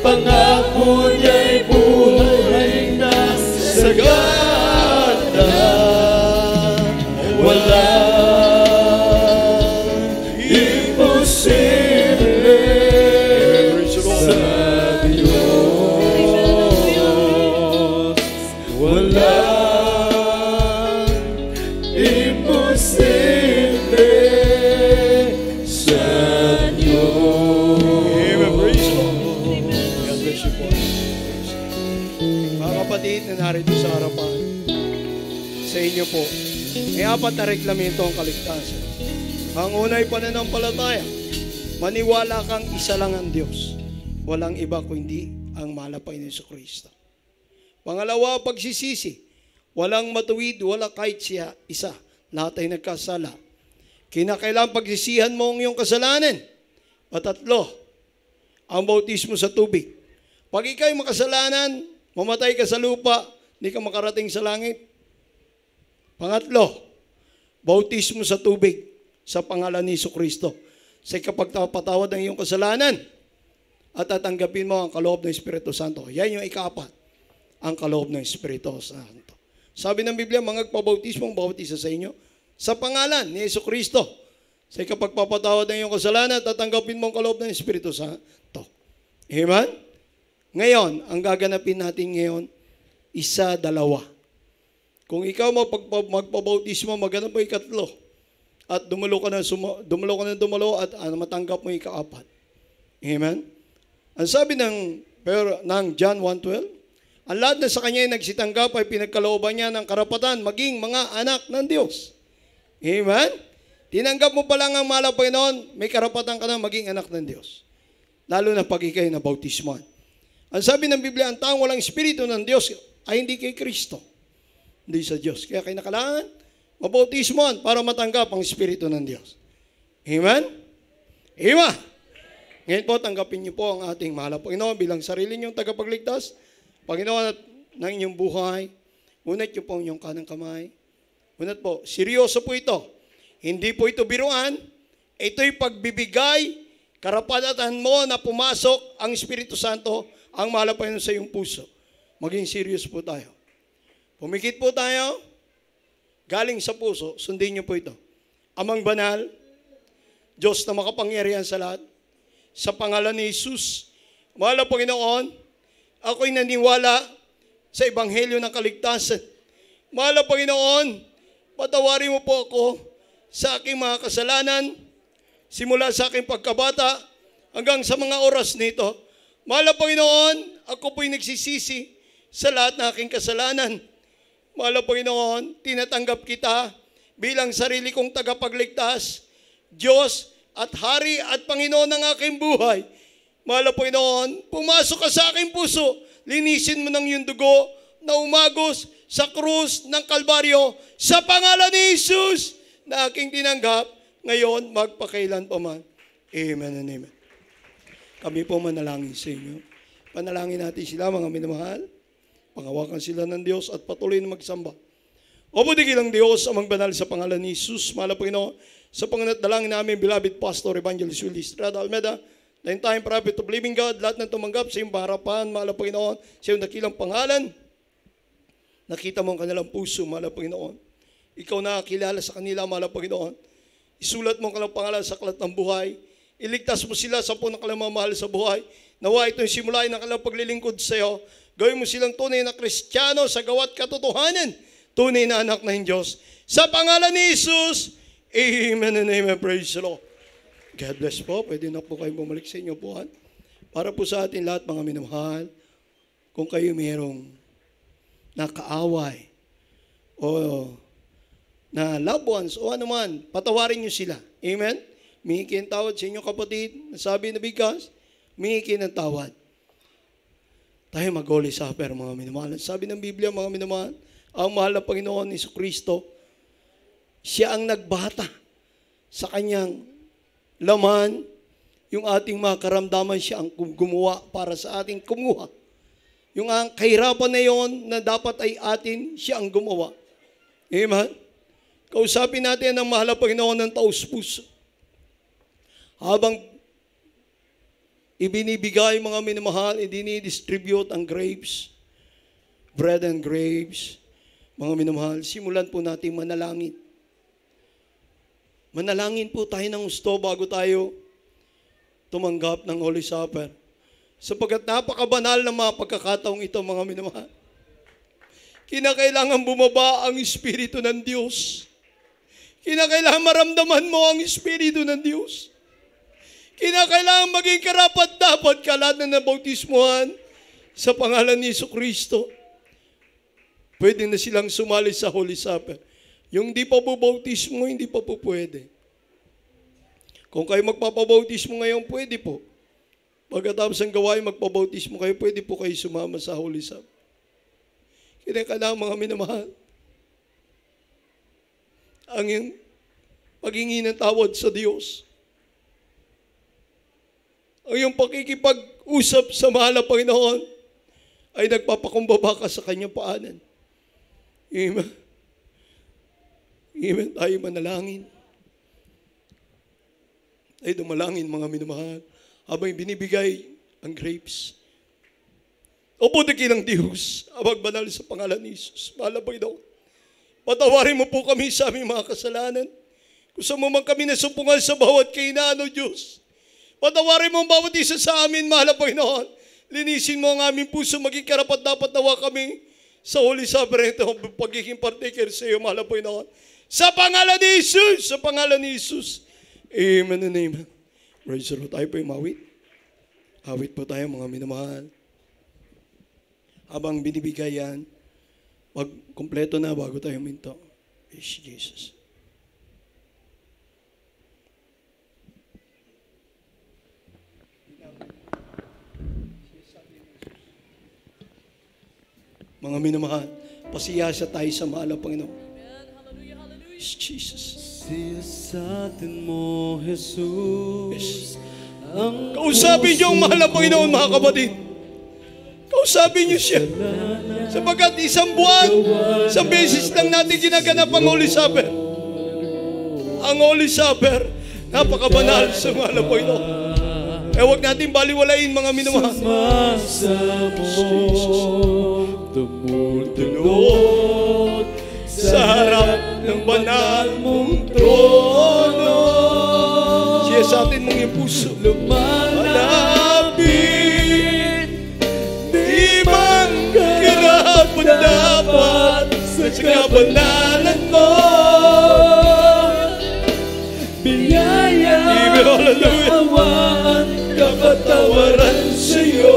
Pangako niya'y buhay na sagana. Walang imposible sa Diyos. Walang imposible sa Diyos. God bless you po. Mga kapatid na narito sa harapan, sa inyo po, may apat na reklamento ang kaligtasan. Ang una ay pananampalataya. Maniwala kang isa lang ang Diyos. Walang iba kundi ang malapay ni Jesucristo. Pangalawa, pagsisisi. Walang matuwid, wala kahit siya isa. Lahat ay nagkasala. Kinakailangan pagsisihan mo ang iyong kasalanan. Patatlo, ang bautismo sa tubig. Pag ikaw'y makasalanan, mamatay ka sa lupa, hindi ka makarating sa langit. Pangatlo, bautismo sa tubig sa pangalan ni Jesucristo. Sa kapagpatawad ng iyong kasalanan at tatanggapin mo ang kaloob ng Espiritu Santo. Yan yung ikaapat, ang kaloob ng Espiritu Santo. Sabi ng Biblia, mangagpabautismo ang bautisa sa inyo sa pangalan ni Jesucristo. Sa kapagpapatawad ng iyong kasalanan at tatanggapin mo ang kaloob ng Espiritu Santo. Amen? Ngayon, ang gaganapin natin ngayon, isa, dalawa. Kung ikaw magpabautismo, maghanap mo ikatlo. At dumalo ka na at matanggap mo ikaapat. Amen? Ang sabi ng John 1:12, ang lahat na sa kanya ay nagsitanggap ay pinagkalooban niya ng karapatan maging mga anak ng Diyos. Amen? Tinanggap mo pa lang ang mahal na Panginoon, may karapatan ka na maging anak ng Diyos. lalo na pag ikay nabautismuhan. Ang sabi ng Biblia, ang taong walang Espiritu ng Diyos ay hindi kay Kristo, hindi sa Diyos. Kaya kayo kailangan mabautismuhan para matanggap ang Espiritu ng Diyos. Amen? Amen! Ngayon po, tanggapin niyo po ang ating mahal na Panginoon bilang sarili niyong tagapagligtas. Panginoon at ng inyong buhay, unat niyo po ang inyong kanang kamay. Unat po, seryoso po ito. Hindi po ito biruan. Ito'y pagbibigay, karapatan mo na pumasok ang Espiritu Santo, ang mahal na Panginoon sa iyong puso. Maging serious po tayo. Pumikit po tayo, galing sa puso, sundin niyo po ito. Amang banal, Diyos na makapangyarihan sa lahat, sa pangalan ni Jesus, mahal na Panginoon, ako'y naniwala sa Ebanghelyo ng Kaligtasan. Mahal na Panginoon, patawarin mo po ako sa aking mga kasalanan, simula sa aking pagkabata hanggang sa mga oras nito. Mahal na Panginoon, ako po'y nagsisisi sa lahat ng aking kasalanan. Mahal na Panginoon, tinatanggap kita bilang sarili kong tagapagligtas, Diyos at Hari at Panginoon ng aking buhay. Mahal na Panginoon, pumasok ka sa aking puso, linisin mo ng iyong dugo na umagos sa krus ng Kalbaryo sa pangalan ni Jesus na aking tinanggap ngayon magpakailan pa man. Amen and amen. Kami po manalangin sa inyo. Panalangin natin sila mga minamahal. Pangawakan sila ng Diyos at patuloy na magsamba. O budigilang Diyos, amang banal sa pangalan ni Jesus, mahal na Panginoon, sa panganat dalangin namin, beloved Pastor Evangelist Willie Estrada Almeda, the entire prophet of living God, lahat ng tumanggap sa iyong harapan, mahal na Panginoon, sa iyong dakilang pangalan, nakita mo ang kanilang puso, mahal na Panginoon. Ikaw na kilala sa kanila, mahal na Panginoon. Isulat mo ang kanilang pangalan sa aklat ng buhay. Iligtas mo sila sa punong kanilang mamahal sa buhay. Nawa ito'y simulain ng kanilang paglilingkod sa iyo. Gawin mo silang tunay na Kristiyano sa gawat katotohanan. Tunay na anak ng Diyos. Sa pangalan ni Jesus, amen and amen. Praise the Lord. God bless po. Pwede na po kayong bumalik sa inyo po. Para po sa atin lahat mga minamahal, kung kayo mayroong nakaaway o na loved ones o anuman, patawarin nyo sila. Amen? Mihikin tawad sa inyong kapatid. Nasabi na bigas, mihikin ng tawad. Tayo mag-Holy Supper mga minamahal. Sabi ng Biblia mga minamahal, ang mahal na Panginoon ni Kristo, siya ang nagbata sa kanyang laman, yung ating mga karamdaman, siya ang gumawa para sa ating kumuha. Yung ang kahirapan na yon na dapat ay atin, siya ang gumawa. Amen? Kausapin natin ang mahal na Panginoon ng taus-puso. Habang ibinibigay mga minamahal, idinidistribute ang grapes, bread and grapes, mga minamahal, simulan po natin manalangin. Manalangin po tayo ng gusto bago tayo tumanggap ng Holy Supper. Sapagkat napakabanal na mga pagkakataong ito, mga minamahal. Kinakailangan bumaba ang Espiritu ng Diyos. Kinakailangan maramdaman mo ang Espiritu ng Diyos. Kinakailangan maging karapat-dapat ka lahat na nabautismuhan sa pangalan ni Kristo. Pwede na silang sumali sa Holy Supper. Yung di pa bubautismo, hindi pa po pwede. Kung kayo magpapabautismo ngayon, pwede po. Pagkatapos ng gawain, magpabautismo kayo, pwede po kayo sumama sa Holy Supper. Kinakailangan mga minamahal. Ang yung paghingi ng tawad sa Diyos. Ang yung pakikipag-usap sa mahal na Panginoon ay nagpapakumbaba ka sa kanyang paanan. Amen. Amen. Tayo manalangin. Ay dumalangin mga minamahal habang binibigay ang grapes. O budiki ng Diyos, abag banal sa pangalan ni Jesus. Mahal na Panginoon, patawarin mo po kami sa aming mga kasalanan. Kung sa mo man kami nasumpungan sa bawat kainaan, O Diyos. Patawarin mo ang bawat isa sa amin, mahal na Panginoon. Linisin mo ang aming puso, maging karapat-dapat nawa kami sa Holy Supper ito, pagiging partaker sa iyo, mahal na Panginoon. Sa pangalan ni Jesus, sa pangalan ni Jesus. Amen and amen. Praise the Lord. Tayo po yung mawit. Awit po tayo mga minamahal. Habang binibigay yan, wag kumpleto na bago tayo minto. Praise Jesus. Mga minamahal, pasiyasa tayo sa mahal ng Panginoon. Jesus. Siyasatin mo, Jesus. Ang Kausapin niyo ang mahal ng Panginoon, mga kapatid. Kausapin niyo siya. Sapagkat isang buwan, isang beses lang natin ginaganap ang Holy Supper. Ang Holy Supper, napakabanal sa mahal ng Panginoon. Huwag natin baliwalain, mga minamahal. Masa mo, tumutulog Sa harap ng banal mong trono, siyasatin mong iyong puso. lumalapit. Di man karapat-dapat sa kabanalan mo. Biyaya, Hallelujah. kaawaan, kapatawaran sa'yo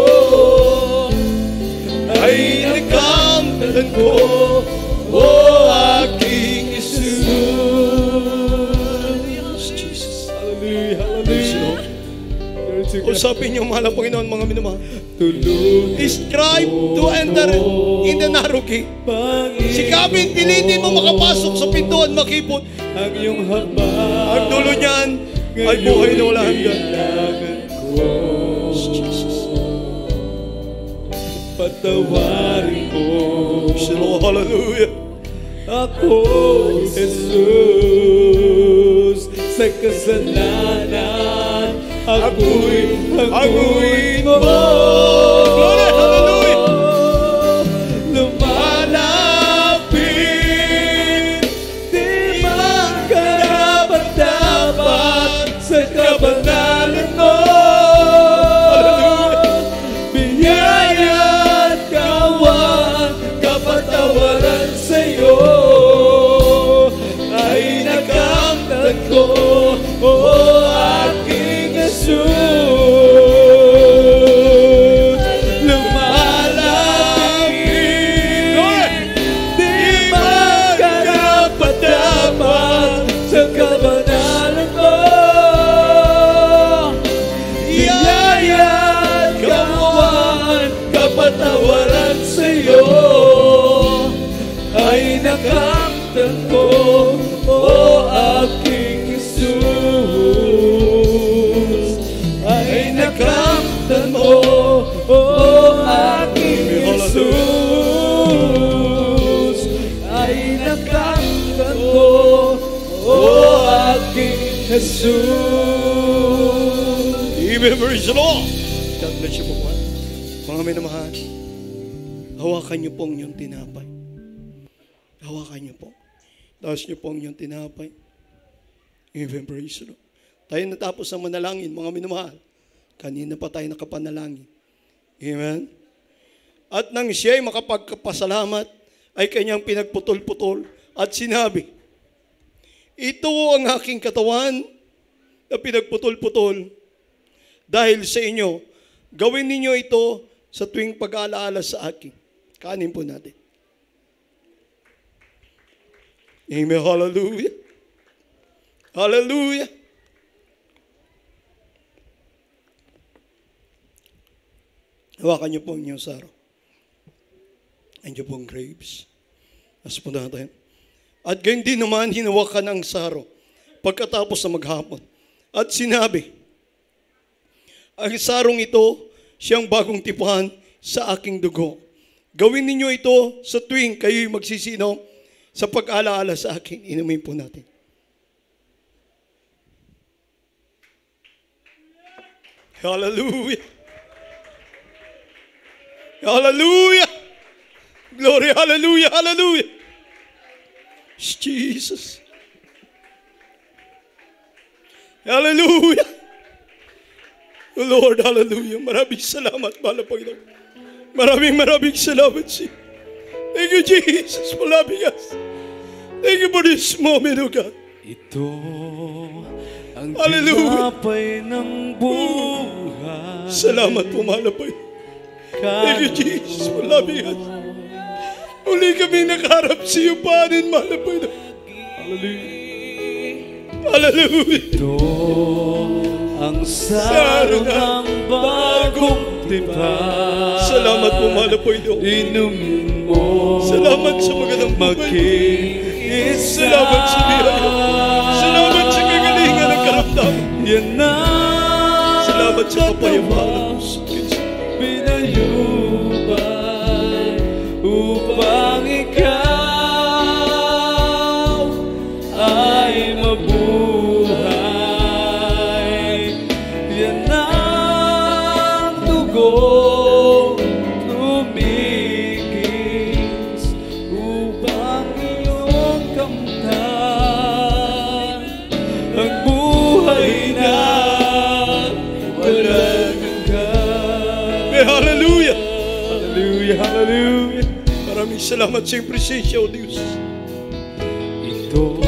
Ay nakamtan ko, o aking Jesus. Jesus. Hallelujah, hallelujah. Usapin niyo, mahal ng Panginoon, mga minamahal. Tulog Strive to enter in the narrow gate. Sikapin, pilitin mo makapasok sa pintuan, makipot. ang iyong habang Ang dulo niyan ay buhay na wala hanggan. Patawarin mo Hallelujah. ako, Jesus, sa kasalanan. Ako'y mo. Glory, hallelujah. Lumalapit, di man karapat-dapat sa kabanalan mo. Biyaya at kawan, kapatawaran sa'yo ay nakamtan ko, o aking Jesus. Lumalapit, di man karapat-dapat sa kabanalan mo. Biyaya at kawan, kapatawaran sa'yo ay nakamtan ko, o aking Jesus. Ay nakamtan mo, o aking Jesus. Ay nakamtan mo, o aking Jesus. Remember the Lord. God bless you po. Mga minamahal, hawakan niyo pong yung tinapay. Hawakan niyo po. Taas niyo pong yung tinapay. Remember the Lord. Tayo natapos ang manalangin, mga minamahal. Kanina pa tayo nakapanalangin. Amen? At nang siya'y makapagpasalamat, ay kanyang pinagputol-putol at sinabi, ito ang aking katawan na pinagputol-putol dahil sa inyo. Gawin ninyo ito sa tuwing pag-aalaala sa akin. Kanin po natin. Amen. Hallelujah. Hallelujah. Hawakan niyo po ang inyong saro. Andiyo pong grapes. As po natin. At gayon din naman, hinawakan ang saro pagkatapos na maghapon. At sinabi, ang sarong ito, siyang bagong tipuhan sa aking dugo. Gawin ninyo ito sa tuwing kayo'y magsisinom sa pag-alaala sa akin. Inumin po natin. Hallelujah. Hallelujah. Glory, hallelujah, hallelujah. Jesus. Hallelujah. Lord, hallelujah. Maraming salamat, mahal na Panginoon. Maraming salamat siya. Thank you, Jesus, for loving us. Thank you for this moment, oh God. Ito ang Hallelujah. tinapay ng buhay. Salamat po, mahal na Panginoon. Thank you, Jesus, for loving us. Muli kami nakaharap sa iyo, panin, mahal na Panginoon. Hallelujah. Hallelujah. Ito ang saro ng bagong tipan. Salamat po, mahal na Panginoon. Inumin mo Salamat sa magandang buhay. maging isa. Salamat sa biyaya. Salamat sa kagalingan ng karamdaman. Yan ang Salamat sa kapayapaan ng puso. pinayubay upang ikaw ay mabuhay. Yan ang dugong tumigis upang iyong kamtan ang buhay na walang hanggan. Hallelujah! Hallelujah, hallelujah. Maraming salamat sa iyong presensya, O Diyos. Ito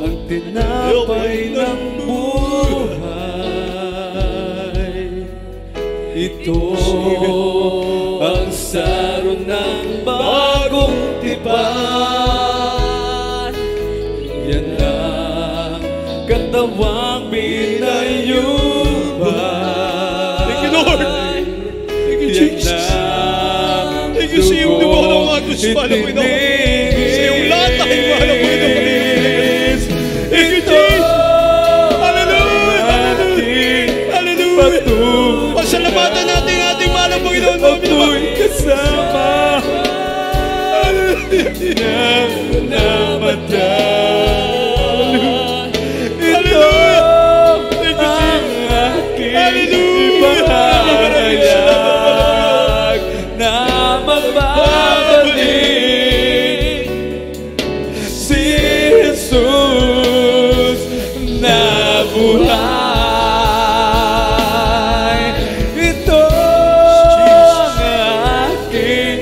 ang tinapay ng buhay. Ito ang saro ng bagong tipan. Yan ang katawang pinayubay. Thank you, Lord. Thank you, Jesus. Thank you sa iyong dugo ng Agos, mahal na Panginoon. Sa iyong latay, mahal na Panginoon. Thank you, Jesus. Hallelujah! Hallelujah! Hallelujah! Pasalamatan natin ang ating mahal na Panginoon. Ako'y kasama ng namatay. Ito ang aking ipahayag na magbabalik si Jesus na buhay. Ito ang aking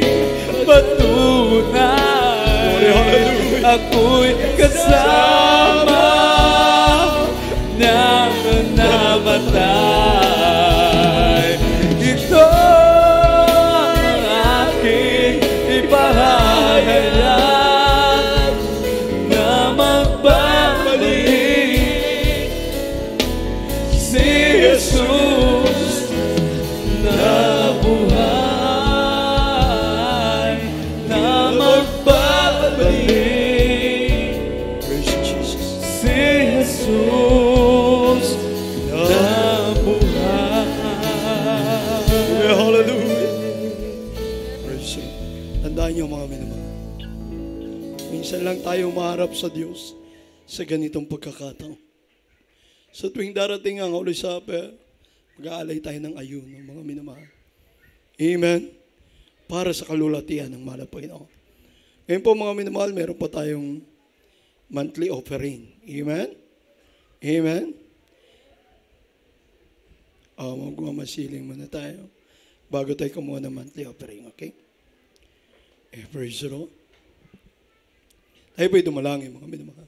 patunay. Ako'y kasama ng namatay. Ito ang aking ipahayag na magbabalik si Jesus na buhay, na magbabalik Praise you, Jesus. si Jesus na buhay. Hallelujah. Praise you. Tandaan niyo mga minamahal. Minsan lang tayo maharap sa Diyos sa ganitong pagkakataon. Sa tuwing darating ang Holy Supper, mag-aalay tayo ng ayuno, mga minamahal. Amen. Para sa kalulatian ng mahal na Panginoon. Ngayon po mga minamahal, meron pa tayong monthly offering. Amen. Amen. Magmamasiling muna tayo bago tayo kumuha ng monthly offering, okay? Praise the Lord. Tayo po'y dumalangin, mga minamahal.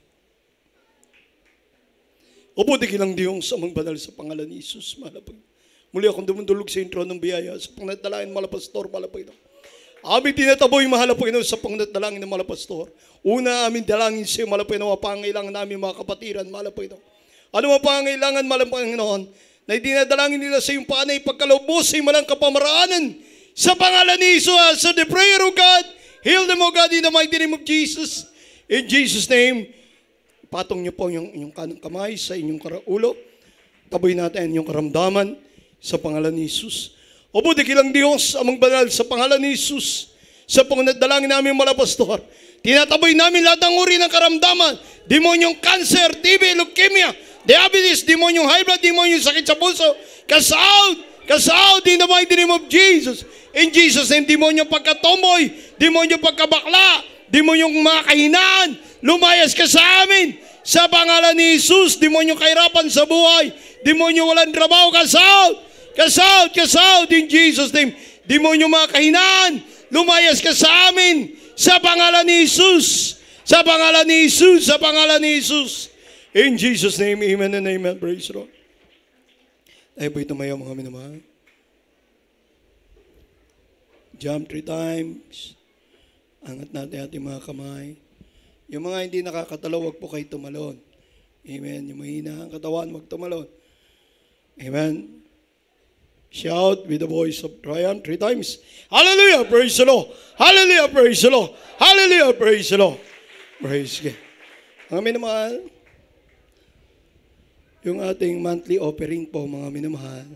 Opo, di kilang Diyong sa mga banal sa pangalan ni Jesus, malapag. Muli akong dumundulog sa intro ng biyaya, sa pangnatalain, malapastor, malapag. Amin tinataboy, mahal na Panginoon, sa pangnatalain ng malapastor. Una, amin dalangin sa iyo, mahal na Panginoon, pangailangan namin mga kapatiran, mahal na Panginoon. Ano mga pangailangan, mahal na Panginoon, na dinadalangin nila sa iyong panay, pagkalubos sa malang kapamaraanan, sa pangalan ni Jesus, so the prayer of God, heal them, O God, in the mighty name of Jesus. In Jesus' name, patong niyo po yung kanang kamay sa inyong ulo. Taboy natin yung karamdaman sa pangalan ni Jesus. Opo, di kilang Diyos, amang banal sa pangalan ni Jesus. Sa pangnadalangin namin mga pastor. Tinataboy namin lahat ng uri ng karamdaman. Demonyong cancer, TB, leukemia, diabetes, demonyong high blood, demonyong sakit sa puso. Cast out in the mighty name of Jesus. In Jesus' name, demonyong pagkatomboy, demonyong pagkabakla, demonyong mga kahinaan, lumayas ka sa amin. Sa pangalan ni Jesus, demonyong kahirapan sa buhay, demonyong walang trabaho, cast out in Jesus' name. Demonyong mga kahinaan, lumayas ka sa amin. Sa pangalan ni Jesus, sa pangalan ni Jesus, sa pangalan ni Jesus. In Jesus' name, amen and amen. Praise the Lord. Tayo po'y tumayo, mga minamahal. Jump 3 times. Angat natin ating mga kamay. Yung mga hindi nakakatalaw, wag po kayo tumalon. Amen. Yung mahina ang katawan, wag tumalon. Amen. Shout with the voice of triumph 3 times. Hallelujah, praise the Lord. Hallelujah, praise the Lord. Hallelujah, praise the Lord. Praise God. Mga minamahal, yung ating monthly offering po, mga minamahal,